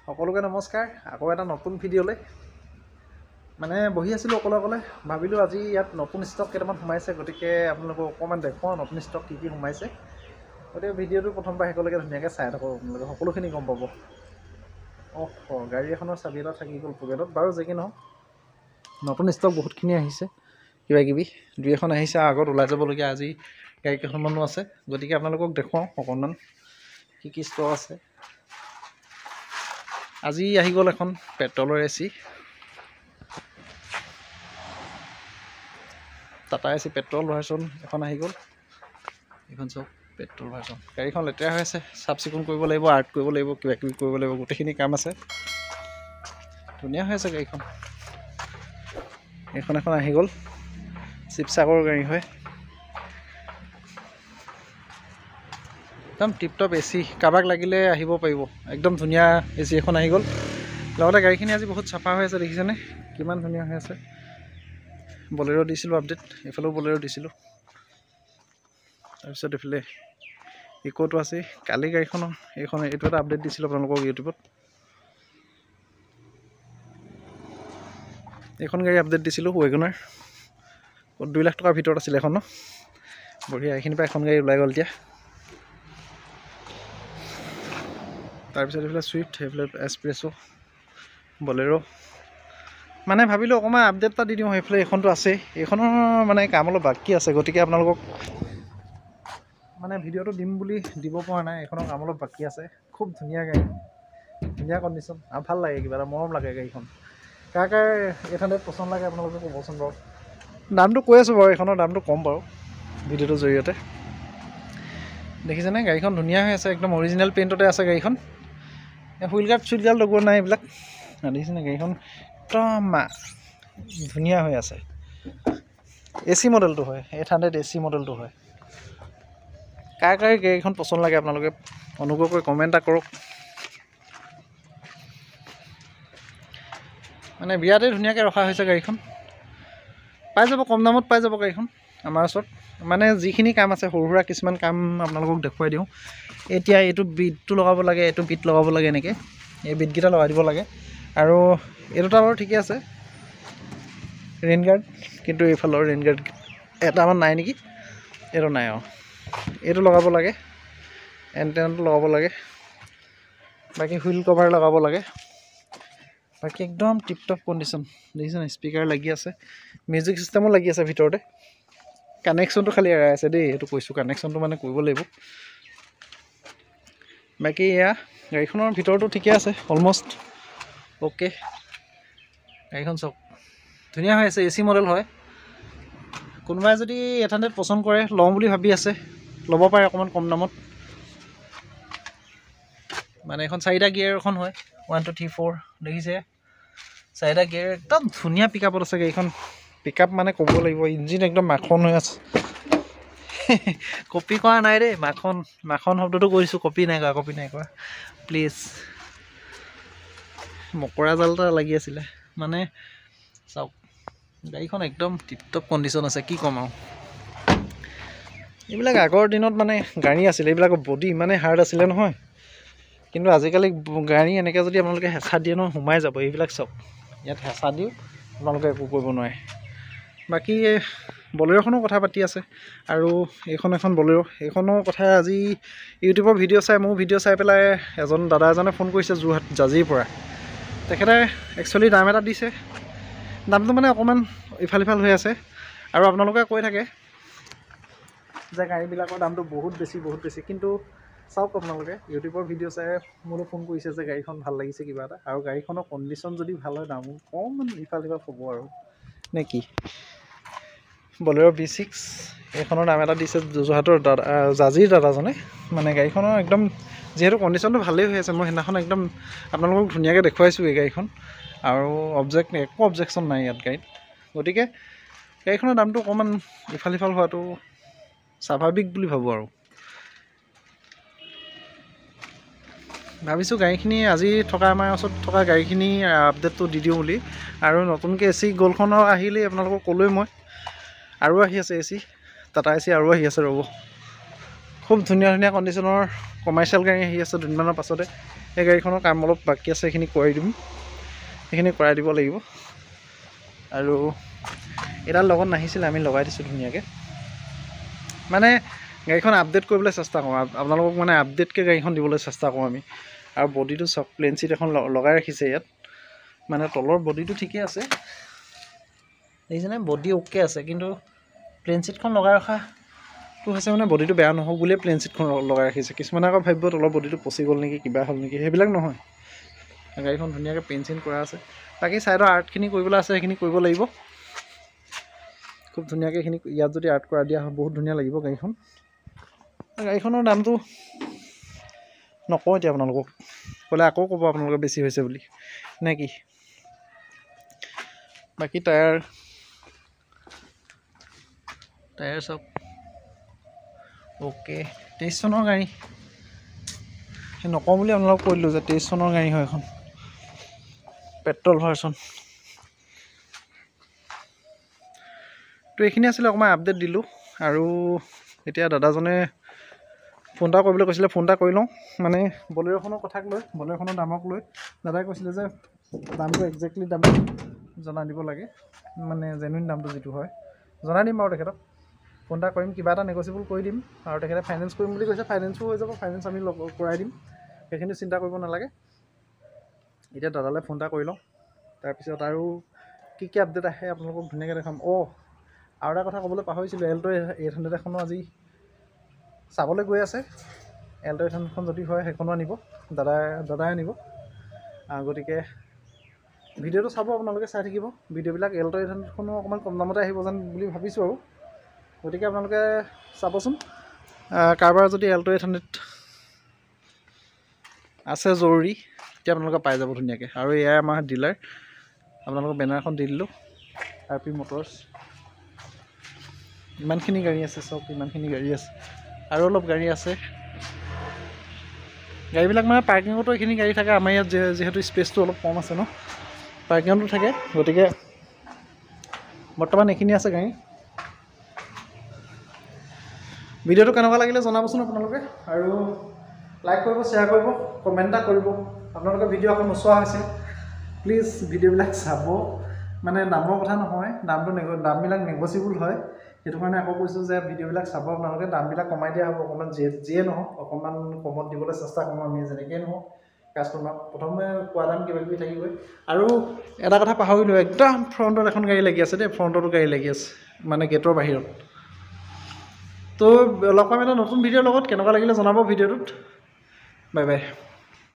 সকলোকে নমস্কাৰ আকৌ এটা নতুন ভিডিঅ'লৈ মানে বহি আছিলোঁ অকলে ভাবিলোঁ আজি ইয়াত নতুন ষ্টক কেইটামান সোমাইছে গতিকে আপোনালোকক অকণমান দেখুৱাওঁ নতুন ষ্টক কি সোমাইছে গতিকে ভিডিঅ'টো প্ৰথমবাৰ শেষলৈকে ধুনীয়াকৈ চাই থাকক আপোনালোকে সকলোখিনি গম পাব গাড়ী এখনৰ চাবি এটা থাকি গ'ল পকেটত বাৰু যে কি নহওক নতুন ষ্টক বহুতখিনি আহিছে কিবাকিবি দুই এখন আহিছে আগত ওলাই যাবলগীয়া আজি গাড়ী কেইখনমানো আছে গতিকে আপোনালোকক দেখুৱাওঁ অকণমান কি ষ্টক আছে আজি আহি গ'ল এখন পেট্ৰলৰ AC Tata AC petrol version এখন আহি গ'ল এইখন চাওক পেট্ৰল ভাৰ্চন গাড়ীখন লেতেৰা হৈ আছে চাফ চিকুণ কৰিব লাগিব আৰ্ট কৰিব লাগিব কিবাকিবি কৰিব লাগিব গোটেইখিনি কাম আছে ধুনীয়া হৈ আছে গাড়ীখন এইখন এখন আহি গ'ল শিৱসাগৰৰ গাড়ী হয় একদম টিপটপ এচি কাৰোবাক লাগিলে আহিব পাৰিব একদম ধুনীয়া এচি এখন আহি গ'ল লগতে গাড়ীখিনি আজি বহুত চাফা হৈ আছে দেখিছেনে কিমান ধুনীয়া হৈ আছে বলেৰো দিছিলোঁ আপডেট এইফালেও বলেৰো দিছিলোঁ তাৰপিছত এইফালে ইক'টো আছে কালি গাড়ীখনৰ এইটো এটা আপডেট দিছিলোঁ আপোনালোকক ইউটিউবত এইখন গাড়ী আপডেট দিছিলোঁ ৱেগনাৰ 2 লাখ টকাৰ ভিতৰত আছিলে এখন বঢ়িয়া এইখিনিৰ পৰা এখন গাড়ী ওলাই গ'ল এতিয়া তাৰপিছত এইফালে ছুইফ্ট এইফালে এক্সপ্ৰেছো বলেৰো মানে ভাবিলোঁ অকণমান আপডেট এটা দি দিওঁ সেইফালে এইখনটো আছে এইখনৰ মানে কাম অলপ বাকী আছে গতিকে আপোনালোকক মানে ভিডিঅ'টো দিম বুলি দিব পৰা নাই এইখনৰ কাম অলপ বাকী আছে খুব ধুনীয়া গাড়ী ধুনীয়া কণ্ডিশ্যন আৰু ভাল লাগে কিবা এটা মৰম লাগে গাড়ীখন কাৰ এইখনে পচন্দ লাগে আপোনালোকে ক'বচোন বাৰু দামটো কৈ আছোঁ বাৰু এইখনৰ দামটো কম বাৰু ভিডিঅ'টোৰ জৰিয়তে দেখিছেনে গাড়ীখন ধুনীয়া হৈ আছে একদম অৰিজিনেল পেইণ্টতে আছে গাড়ীখন হুইল গাৰ্ড লগোৱা নাই এইবিলাক দেখিছেনে গাড়ীখন একদম ধুনীয়া হৈ আছে এচি মডেলটো হয় 800 এচি মডেলটো হয় কাৰ গাড়ীখন পচন্দ লাগে আপোনালোকে অনুগ্ৰহ কৰি কমেণ্ট এটা কৰক মানে বিৰাটেই ধুনীয়াকৈ ৰখা হৈছে গাড়ীখন পাই যাব কম দামত পাই যাব গাড়ীখন আমাৰ ওচৰত মানে যিখিনি কাম আছে সৰু সুৰা কিছুমান কাম আপোনালোকক দেখুৱাই দিওঁ এতিয়া এইটো বিটটো লগাব লাগে এইটো বিট লগাব লাগে এনেকৈ এই বিটকেইটা লগাই দিব লাগে আৰু এই দুটা বাৰু ঠিকে আছে ৰেইন গাৰ্ড কিন্তু এইফালৰ ৰেইন গাৰ্ড এটামান নাই নেকি এইটো নাই এইটো লগাব লাগে এণ্টেনাটো লগাব লাগে বাকী হুইল কভাৰ লগাব লাগে বাকী একদম টিপটপ কণ্ডিশ্যন দেখিছেনে স্পীকাৰ লাগি আছে মিউজিক চিষ্টেমো লাগি আছে ভিতৰতে কানেকশ্যনটো খালি এৰাই আছে দেই এইটো কৈছোঁ কানেকশ্যনটো মানে কৰিব লাগিব বাকী এয়া গাড়ীখনৰ ভিতৰতো ঠিকে আছে অলমষ্ট অ'কে গাড়ীখন চাওক ধুনীয়া হৈ আছে এচি মডেল হয় কোনোবাই যদি 800 পচন্দ কৰে লওঁ বুলি ভাবি আছে ল'ব পাৰে অকণমান কম দামত মানে এখন 4টা গিয়াৰ এখন হয় 1 2 3 4 দেখিছে 4টা গিয়াৰ একদম ধুনীয়া পিকআপত আছে গাড়ীখন পিকআপ মানে ক'ব লাগিব ইঞ্জিন একদম মাখন হৈ আছে কপি কৰা নাই দেই মাখন শব্দটো কৰিছোঁ কপি নাই কৰা প্লিজ মকৰা জাল এটা লাগি আছিলে মানে চাওক গাড়ীখন একদম টিপটপ কণ্ডিশ্যন আছে কি ক'ম আৰু এইবিলাক আগৰ দিনত মানে গাড়ী আছিলে এইবিলাকৰ বডি ইমানেই হাৰ্ড আছিলে নহয় কিন্তু আজিকালি গাড়ী এনেকৈ যদি আপোনালোকে হেঁচা দিয়ে নহয় সোমাই যাব এইবিলাক চাওক ইয়াত হেঁচা দিও আপোনালোকে একো কৰিব নোৱাৰে বাকী বলেৰোখনৰ কথা পাতি আছে আৰু এখন বলেৰো এইখনৰ কথা আজি ইউটিউবৰ ভিডিঅ' চাই মোৰ ভিডিঅ' চাই পেলাই দাদা এজনে ফোন কৰিছে যোৰহাট জাজিৰ পৰা তেখেতে একচুৱেলি দাম এটা দিছে দামটো মানে অকণমান ইফাল সিফাল হৈ আছে আৰু আপোনালোকে কৈ থাকে যে গাড়ীবিলাকৰ দামটো বহুত বেছি কিন্তু চাওক আপোনালোকে ইউটিউবৰ ভিডিঅ' চাই মোলৈ ফোন কৰিছে যে গাড়ীখন ভাল লাগিছে কিবা এটা আৰু গাড়ীখনৰ কণ্ডিশ্যন যদি ভাল হয় দামো অকণমান ইফাল সিফাল হ'ব আৰু নে কি বলেৰো B6 এইখনৰ দাম এটা দিছে যোৰহাটৰ জাজিৰ দাদাজনে মানে গাড়ীখনৰ একদম যিহেতু কণ্ডিশ্যনটো ভালেই হৈ আছে মই সেইদিনাখন একদম আপোনালোকক ধুনীয়াকৈ দেখুৱাইছোঁ এই গাড়ীখন আৰু একো অবজেকশ্যন নাই ইয়াত গাড়ীত গতিকে গাড়ীখনৰ দামটো অকণমান ইফাল সিফাল হোৱাটো স্বাভাৱিক বুলি ভাবোঁ আৰু ভাবিছোঁ গাড়ীখিনি আজি আমাৰ ওচৰত থকা গাড়ীখিনি আপডেটটো দি দিওঁ বুলি আৰু নতুনকৈ এচি গ'লখনৰ আহিলেই আপোনালোকক ক'লোৱেই মই আৰু আহি আছে এচি টাটা এচি আৰু আহি আছে ৰ'ব খুব ধুনীয়া ধুনীয়া কণ্ডিশ্যনৰ কমাৰ্চিয়েল গাড়ী আহি আছে দুদিনমানৰ পাছতে। সেই গাড়ীখনৰ কাম অলপ বাকী আছে, সেইখিনি কৰাই দিম, সেইখিনি কৰাই দিব লাগিব। আৰু এডাল লগত নাহিছিলে, আমি লগাই দিছোঁ ধুনীয়াকৈ। মানে গাড়ীখন আপডেট কৰিবলৈ চেষ্টা কৰোঁ, আপোনালোকক মানে আপডেটকৈ গাড়ীখন দিবলৈ চেষ্টা কৰোঁ আমি। আৰু বডিটো চক প্লেন চিট এখন লগাই ৰাখিছে ইয়াত, মানে তলৰ বডিটো ঠিকে আছে, দেখিছেনে, বডি অ'কে আছে, কিন্তু প্লেন চিটখন লগাই ৰখাটো হৈছে মানে বডিটো বেয়া নহওক বুলিয়ে প্লেন চিটখন লগাই ৰাখিছে। কিছুমানে আকৌ ভাবিব তলৰ বডিটো পচি গ'ল নেকি, কিবা হ'ল নেকি, সেইবিলাক নহয়। গাড়ীখন ধুনীয়াকৈ পেইণ্ট চেইণ্ট কৰা আছে। বাকী ছাইডৰ আৰ্টখিনি কৰিবলৈ আছে, সেইখিনি কৰিব লাগিব খুব ধুনীয়াকৈ। এইখিনি ইয়াত যদি আৰ্ট কৰা দিয়া হয় বহুত ধুনীয়া লাগিব গাড়ীখন। গাড়ীখনৰ দামটো নকওঁ এতিয়া, আপোনালোকক ক'লে আকৌ ক'ব আপোনালোকে বেছি হৈছে বুলি নে কি। বাকী টায়াৰ চব অ'কে। 23 চনৰ গাড়ী, সেই নকওঁ বুলি আপোনালোকক কৈ দিলোঁ যে 23 চনৰ গাড়ী হয় এখন, পেট্ৰল ভাৰ্চন। তো এইখিনি আছিলে, অকণমান আপডেট দিলোঁ। আৰু এতিয়া দাদাজনে ফোন এটা কৰিবলৈ কৈছিলে, ফোন এটা কৰি লওঁ। মানে বলেৰ'খনৰ কথাক লৈ, বলেৰ'খনৰ দামক লৈ দাদাই কৈছিলে যে দামটো একজেক্টলি দামটো জনাই দিব লাগে, মানে জেনুইন দামটো যিটো হয় জনাই দিম বাৰু তেখেতক। ফোন এটা কৰিম, কিবা এটা নেগচিয়েবল কৰি দিম। আৰু তেখেতে ফাইনেন্স কৰিম বুলি কৈছে, ফাইনেন্সো হৈ যাব, ফাইনেন্স আমি কৰাই দিম, সেইখিনি চিন্তা কৰিব নালাগে। এতিয়া দাদালৈ ফোন এটা কৰি লওঁ, তাৰপিছত আৰু কি কি আপডেট আহে আপোনালোকক ধুনীয়াকৈ দেখাম। আৰু এটা কথা ক'বলৈ পাহৰিছিলোঁ, এল্টো 800 এখনো আজি চাবলৈ গৈ আছে। এল্টো 800খন যদি হয় সেইখনো আনিব, দাদাই আনিব। গতিকে ভিডিঅ'টো চাব, আপোনালোকে চাই থাকিব ভিডিঅ'বিলাক। এল্টো 800খনো অকণমান কম দামতে আহিব যেন বুলি ভাবিছোঁ আৰু, গতিকে আপোনালোকে চাবচোন। কাৰোবাৰ যদি এল্টো 800 আছে জৰুৰী, তেতিয়া আপোনালোকে পাই যাব ধুনীয়াকৈ। আৰু এয়াই আমাৰ ডিলাৰ, আপোনালোকৰ বেনাৰখন দি দিলোঁ, RP মটৰ্ছ। ইমানখিনি গাড়ী আছে, চব ইমানখিনি গাড়ী আছে, আৰু অলপ গাড়ী আছে। গাড়ীবিলাক মানে পাৰ্কিঙতো এইখিনি গাড়ী থাকে। আমাৰ ইয়াত যিহেতু স্পেচটো অলপ কম আছে ন, পাৰ্কিঙতো থাকে। গতিকে বৰ্তমান এইখিনি আছে গাড়ী। ভিডিঅ'টো কেনেকুৱা লাগিলে জনাবচোন আপোনালোকে, আৰু লাইক কৰিব, শ্বেয়াৰ কৰিব, কমেণ্ট এটা কৰিব। আপোনালোকে ভিডিঅ' আকৌ নোচোৱা হৈছে, প্লিজ ভিডিঅ'বিলাক চাব। মানে দামৰ কথা নহয়, দামবিলাক নেগচিয়েবল হয়, সেইটো কাৰণে আকৌ কৈছোঁ যে ভিডিঅ'বিলাক চাব আপোনালোকে। দামবিলাক কমাই দিয়া হ'ব অকণমান, যিয়ে নহওক অকণমান কমত দিবলৈ চেষ্টা কৰোঁ আমি, যেনেকৈয়ে নহওক কাষ্টমাৰক। প্ৰথমে কোৱা দাম কিবাকিবি থাকিবই। আৰু এটা কথা পাহৰিলোঁ, একদম ফ্ৰণ্টত এখন গাড়ী লাগি আছে দেই, ফ্ৰণ্টতো গাড়ী লাগি আছে, মানে গেটৰ বাহিৰত। তো লগ পাম এটা নতুন ভিডিঅ'ৰ লগত, কেনেকুৱা লাগিলে জনাব ভিডিঅ'টোত। Bye bye.